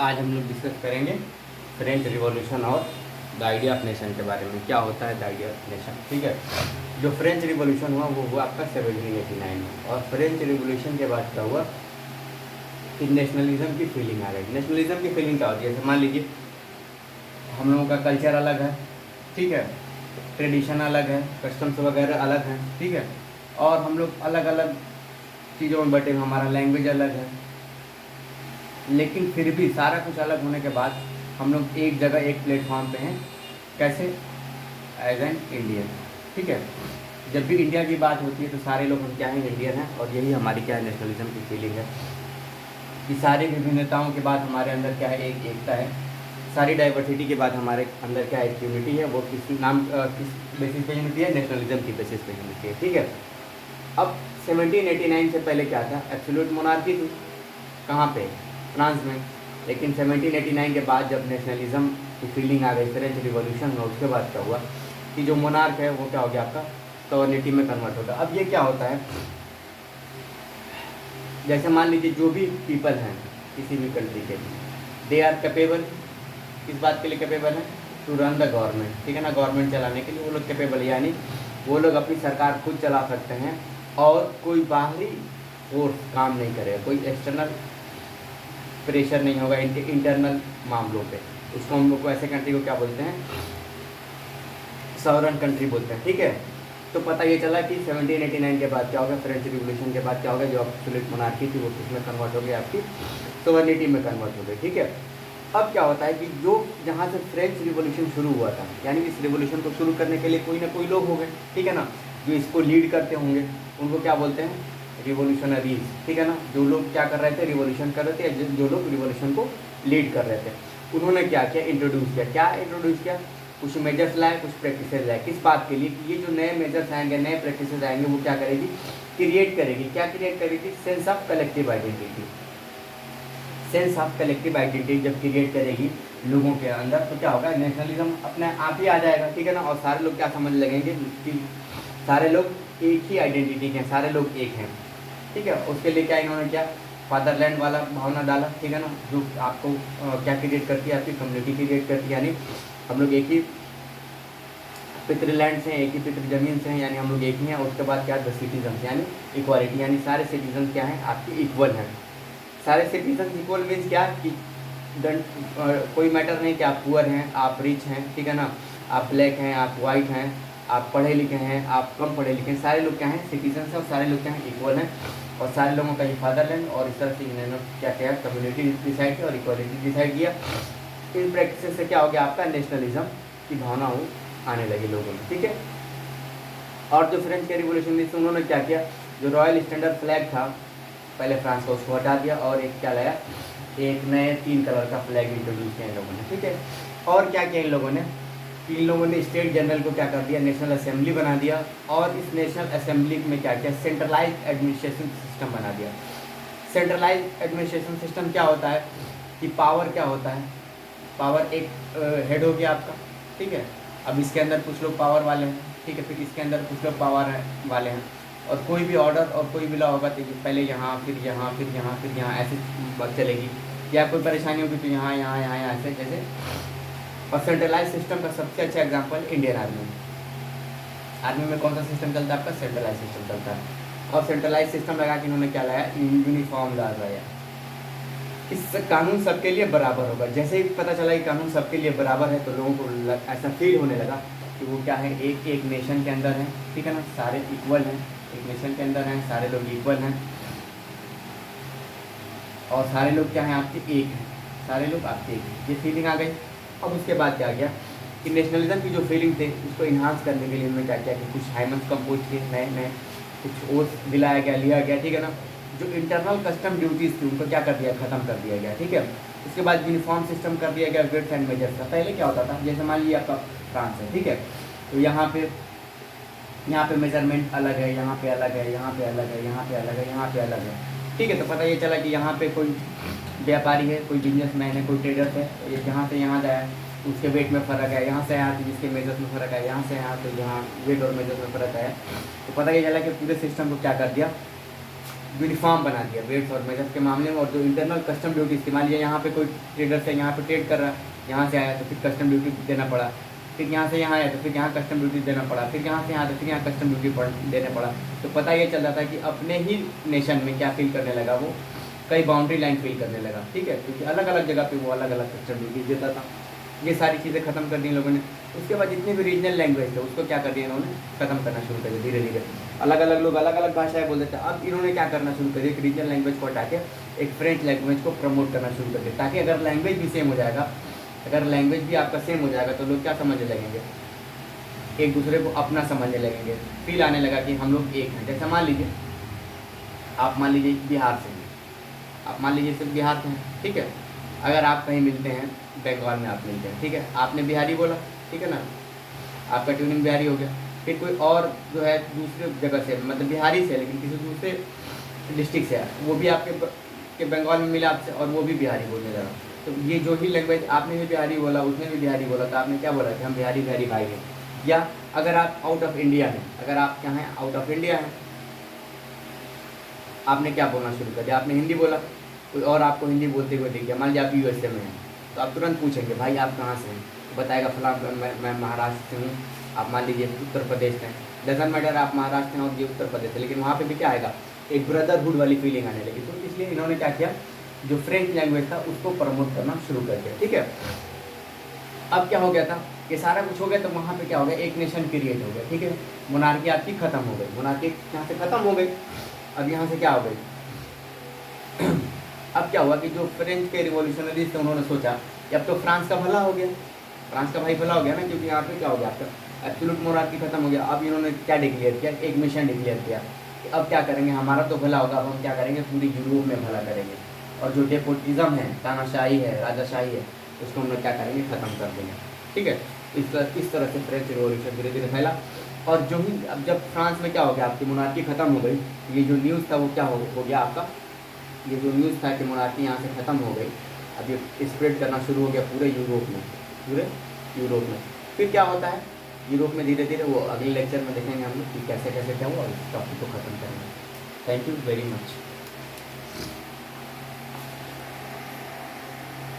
आज हम लोग डिस्कस करेंगे फ्रेंच रिवॉल्यूशन और द आइडिया ऑफ नेशन के बारे में। क्या होता है द आइडिया ऑफ नेशन? ठीक है, जो फ्रेंच रिवॉल्यूशन हुआ वो हुआ आपका 1789 में। और फ्रेंच रिवॉल्यूशन के बाद क्या हुआ कि नेशनलिज्म की फीलिंग आ गई। नेशनलिज्म की फीलिंग क्या होती है? जैसे मान लीजिए हम लोगों का कल्चर अलग है, ठीक है, ट्रेडिशन अलग है, कस्टम्स वगैरह अलग हैं, ठीक है, और हम लोग अलग अलग चीज़ों में बटे हैं, हमारा लैंग्वेज अलग है, लेकिन फिर भी सारा कुछ अलग होने के बाद हम लोग एक जगह एक प्लेटफॉर्म पे हैं। कैसे? As an Indian. ठीक है, जब भी इंडिया की बात होती है तो सारे लोग हम क्या हैं? इंडियन हैं। और यही हमारी क्या है? नेशनलिज्म की फीलिंग है कि सारी विभिन्नताओं के बाद हमारे अंदर क्या है? एक एकता है। सारी डाइवर्सिटी के बाद हमारे अंदर क्या है? एक यूनिटी है। वो किस बेसिस पे यूनिटी है? नेशनलिज्म की बेसिस पे यूनिटी है। ठीक है, अब 1789 से पहले क्या था? एब्सोल्यूट मोनार्की थी। कहाँ पे? फ्रांस में। लेकिन 1789 के बाद जब नेशनलिज्म की फीलिंग आ गई, फ्रेंच रिवॉल्यूशन में, उसके बाद क्या हुआ कि जो मोनार्क है वो क्या हो गया? आपका सॉवरेनिटी में कन्वर्ट होगा। अब ये क्या होता है? जैसे मान लीजिए जो भी पीपल हैं किसी भी कंट्री के, दे आर कैपेबल। किस बात के लिए कैपेबल है? To run the government. ठीक है ना, गवर्नमेंट चलाने के लिए वो लोग कैपेबल है, यानी वो लोग अपनी सरकार खुद चला सकते हैं और कोई बाहरी फोर्स काम नहीं करेगा, कोई एक्सटर्नल प्रेशर नहीं होगा इनके इंटरनल मामलों पे। उसको हम लोग को ऐसे कंट्री को क्या बोलते हैं? सॉवरेन कंट्री बोलते हैं। ठीक है, तो पता ये चला कि 1789 के बाद क्या होगा? फ्रेंच रिवॉल्यूशन के बाद क्या होगा? जो एब्सोल्यूट मोनार्की थी वो किसमें कन्वर्ट हो गई? आपकी सॉवरेनिटी में कन्वर्ट हो गई। ठीक है, अब क्या होता है कि जो जहाँ से फ्रेंच रिवॉल्यूशन शुरू हुआ था, यानी इस रिवॉल्यूशन को शुरू करने के लिए कोई ना कोई लोग हो गए, ठीक है ना, जो इसको लीड करते होंगे, उनको क्या बोलते हैं? रिवॉल्यूशनरीज। ठीक है ना, जो लोग क्या कर रहे थे? रिवॉल्यूशन कर रहे थे, या जो लोग रिवॉल्यूशन को लीड कर रहे थे, उन्होंने क्या किया? इंट्रोड्यूस किया। क्या इंट्रोड्यूस किया? कुछ मेजर्स लाए, कुछ प्रैक्टिसेस लाए। किस बात के लिए? कि ये जो नए मेजर्स आएंगे, नए प्रैक्टिसेस आएंगे, वो क्या करेगी? क्रिएट करेगी। क्या क्रिएट करेगी? Sense of collective identity. Sense of collective identity जब क्रिएट करेगी लोगों के अंदर, तो क्या होगा? नेशनलिज्म अपने आप ही आ जाएगा। ठीक है ना, और सारे लोग क्या समझ लगेंगे कि सारे लोग एक ही आइडेंटिटी के हैं, सारे लोग एक हैं। ठीक है, उसके लिए क्या इन्होंने क्या? फादरलैंड वाला भावना डाला। ठीक है ना, जो आपको क्या क्रिएट करती है? आपकी कम्युनिटी क्रिएट करती है, यानी हम लोग एक ही पितृलैंड से हैं, एक ही पितृ जमीन से हैं, यानी हम लोग एक ही हैं। और उसके बाद क्या? द सिटीजन, यानी इक्वालिटी, यानी सारे सिटीजन क्या हैं? आपकी इक्वल हैं। सारे सिटीजन इक्वल मीन्स क्या? कि कोई मैटर नहीं कि आप पुअर हैं, आप रिच हैं, ठीक है ना, आप ब्लैक हैं, आप वाइट हैं, आप पढ़े लिखे हैं, आप कम पढ़े लिखे हैं, सारे लोग क्या हैं? सिटीजन हैं, और सारे लोग क्या हैं? इक्वल हैं। और सारे लोगों का ही फादरलैंड, और इस तरह से इन्होंने क्या किया? कम्युनिटी डिसाइड किया और इक्वालिटी डिसाइड किया। इन प्रैक्टिस से क्या हो गया? आपका नेशनलिज्म की भावना हो आने लगी लोगों में। ठीक है, और जो फ्रेंच के रिवॉल्यूशन में उन्होंने क्या किया? जो रॉयल स्टैंडर्ड फ्लैग था पहले फ्रांस का, उसको हटा दिया और एक क्या लाया? एक नए 3 कलर का फ्लैग इंट्रोड्यूस किया इन लोगों ने। ठीक है, और क्या किया इन लोगों ने? इन लोगों ने स्टेट जनरल को क्या कर दिया? नेशनल असेंबली बना दिया। और इस नेशनल असेंबली में क्या किया? सेंट्रलाइज एडमिनिस्ट्रेशन सिस्टम बना दिया। सेंट्रलाइज एडमिनिस्ट्रेशन सिस्टम क्या होता है? कि पावर क्या होता है? पावर एक हेड हो गया आपका, ठीक है, अब इसके अंदर कुछ लोग पावर वाले हैं, ठीक है, फिर इसके अंदर कुछ लोग पावर वाले हैं, और कोई भी ऑर्डर और कोई भी लॉ होगा तो पहले यहाँ, फिर यहाँ, फिर यहाँ, फिर यहाँ, ऐसे बात चलेगी। या कोई परेशानी होगी तो यहाँ यहाँ यहाँ यहाँ ऐसे जैसे। और सेंट्रलाइज सिस्टम का सबसे अच्छा एग्जांपल इंडियन आर्मी। आर्मी में कौन सा सिस्टम चलता है? आपका सेंट्रलाइज सिस्टम चलता है। और सेंट्रलाइज सिस्टम लगा के इन्होंने क्या लाया? यूनिफॉर्म लॉ लाया। इस कानून सबके लिए बराबर होगा। जैसे ही पता चला कि कानून सबके लिए बराबर है तो लोगों को ऐसा फील होने लगा कि वो क्या है? एक नेशन के अंदर है, ठीक है ना, सारे इक्वल हैं, एक नेशन के अंदर हैं, सारे लोग इक्वल हैं, और सारे लोग क्या हैं? आपके एक हैं, सारे लोग आपके एक हैं। ये फीलिंग आ गई। अब उसके बाद क्या गया कि नेशनलिज्म की जो फीलिंग थी उसको इन्हांस करने के लिए उन्होंने क्या किया कि कुछ हाइमन्स कंपोज किए नए नए, कुछ ओथ दिलाया गया, लिया गया, ठीक है ना। जो इंटरनल कस्टम ड्यूटीज़ थी उनको क्या कर दिया? ख़त्म कर दिया गया। ठीक है, उसके बाद यूनिफॉर्म सिस्टम कर दिया गया वेट्स एंड मेजर्स का। पहले क्या होता था? जैसे मान लीजिए आपका फ्रांस है, ठीक है, तो यहाँ पे मेजरमेंट अलग है, यहाँ पे अलग है, यहाँ पे अलग है, यहाँ पे अलग है, यहाँ पे अलग है, ठीक है। तो पता ये चला कि यहाँ पे कोई व्यापारी है, कोई बिजनेसमैन है, कोई ट्रेडर है, तो ये यहाँ से यहाँ जाए उसके वेट में फ़र्क है, यहाँ से यहाँ जिसके मेजर्स में फ़र्क है, यहाँ से यहाँ तो यहाँ वेट और मेजर्स में फ़र्क है। तो पता ये चला कि पूरे सिस्टम को क्या कर दिया? यूनिफॉर्म बना दिया वेट्स और मेजर्स के मामले में। और जो इंटरनल कस्टम ड्यूटी इस्तेमाल किया, यहाँ पे कोई ट्रेडर से यहाँ पे ट्रेड कर रहा है, यहाँ से आया तो फिर कस्टम ड्यूटी देना पड़ा, फिर यहाँ से यहाँ आया तो फिर यहाँ कस्टम ड्यूटी देना पड़ा, फिर यहाँ से यहाँ तो फिर यहाँ कस्टम ड्यूटी देना पड़ा। तो पता ये चल जाता है कि अपने ही नेशन में क्या फील करने लगा, वो कई बाउंड्री लाइन फील करने लगा, ठीक है, क्योंकि अलग अलग जगह पे वो अलग अलग कस्टम ड्यूटी देता था। ये सारी चीज़ें ख़त्म कर दी इन लोगों ने। उसके बाद जितने भी रीजनल लैंग्वेज थे उसको क्या कर दिया इन्होंने, ख़त्म करना शुरू कर दिया धीरे धीरे। अलग अलग लोग अलग अलग भाषाएं बोलते थे, अब इन्होंने क्या करना शुरू कर दिया, एक रीजनल लैंग्वेज को हटा के एक फ्रेंच लैंग्वेज को प्रमोट करना शुरू कर दिया, ताकि अगर लैंग्वेज भी सेम हो जाएगा, अगर लैंग्वेज भी आपका सेम हो जाएगा तो लोग क्या समझने लगेंगे, एक दूसरे को अपना समझने लगेंगे, फील आने लगा कि हम लोग एक हैं। जैसे मान लीजिए आप मान लीजिए बिहार से हैं, आप मान लीजिए सिर्फ बिहार से हैं, ठीक है, अगर आप कहीं मिलते हैं बंगाल में आप मिलते हैं, ठीक है, आपने बिहारी बोला, ठीक है ना, आपका ट्यूनिंग बिहारी हो गया, फिर कोई और जो है दूसरे जगह से मतलब बिहारी से लेकिन किसी दूसरे डिस्ट्रिक्ट से है, वो भी आपके बंगाल में मिला आपसे और वो भी बिहारी बोलने लगा, तो ये जो ही लैंग्वेज आपने भी बिहारी बोला उसने भी बिहारी बोला, तो आपने क्या बोला कि हम बिहारी बिहारी भाई हैं। या अगर आप आउट ऑफ इंडिया हैं, अगर आप क्या हैं आउट ऑफ इंडिया हैं, आपने क्या बोलना शुरू कर दिया, आपने हिंदी बोला, कोई और आपको हिंदी बोलते हुए दिख गया, मान लीजिए आप यूएसए में हैं, तो आप तुरंत पूछेंगे भाई आप कहाँ से हैं, तो बताएगा फलां मैं महाराष्ट्र से हूँ, आप मान लीजिए उत्तर प्रदेश से हैं, डजंट मैटर आप महाराष्ट्र हैं और ये उत्तर प्रदेश है, लेकिन वहाँ पे भी क्या आएगा, एक ब्रदरहुड वाली फीलिंग आने लगी। तो इसलिए इन्होंने क्या किया, जो फ्रेंच लैंग्वेज था उसको प्रमोट करना शुरू कर दिया, ठीक है। अब क्या हो गया था, ये सारा कुछ हो गया, तो वहाँ पे क्या हो गया, एक नेशन क्रिएट हो गया, ठीक है, मोनार्की आपकी खत्म हो गई, मोनार्की यहाँ से खत्म हो गई। अब यहाँ से क्या हो गई अब क्या हुआ कि जो फ्रेंच के रिवॉल्यूशनरीज थे उन्होंने सोचा कि अब तो फ्रांस का भला हो गया, फ्रांस का भाई भला हो गया ना, क्योंकि यहाँ पे क्या हो गया आपका एब्सोल्यूट मोनार्की खत्म हो गया। अब इन्होंने क्या डिक्लेयर किया, एक मिशन डिक्लेयर किया कि अब क्या करेंगे, हमारा तो भला होगा, अब हम क्या करेंगे, पूरी यूरोप में भला करेंगे, और जो डेपोटिज्म है, तानाशाही है, राजाशाही है, उसको हम लोग क्या करेंगे, ख़त्म कर देंगे, ठीक है। इस तरह से फ्रेंच रिवॉल्यूशन धीरे धीरे फैला। और जो ही अब जब फ्रांस में क्या हो गया, आपकी मोनार्की खत्म हो गई, ये जो न्यूज़ था वो क्या हो गया आपका, ये जो न्यूज़ था कि मोनार्की यहाँ से ख़त्म हो गई, अब ये स्प्रेड करना शुरू हो गया पूरे यूरोप में। फिर क्या होता है यूरोप में धीरे धीरे, वो अगले लेक्चर में देखेंगे हम लोग कि कैसे कैसे क्या हुआ, और इस टॉपिक को ख़त्म करेंगे। Thank you very much.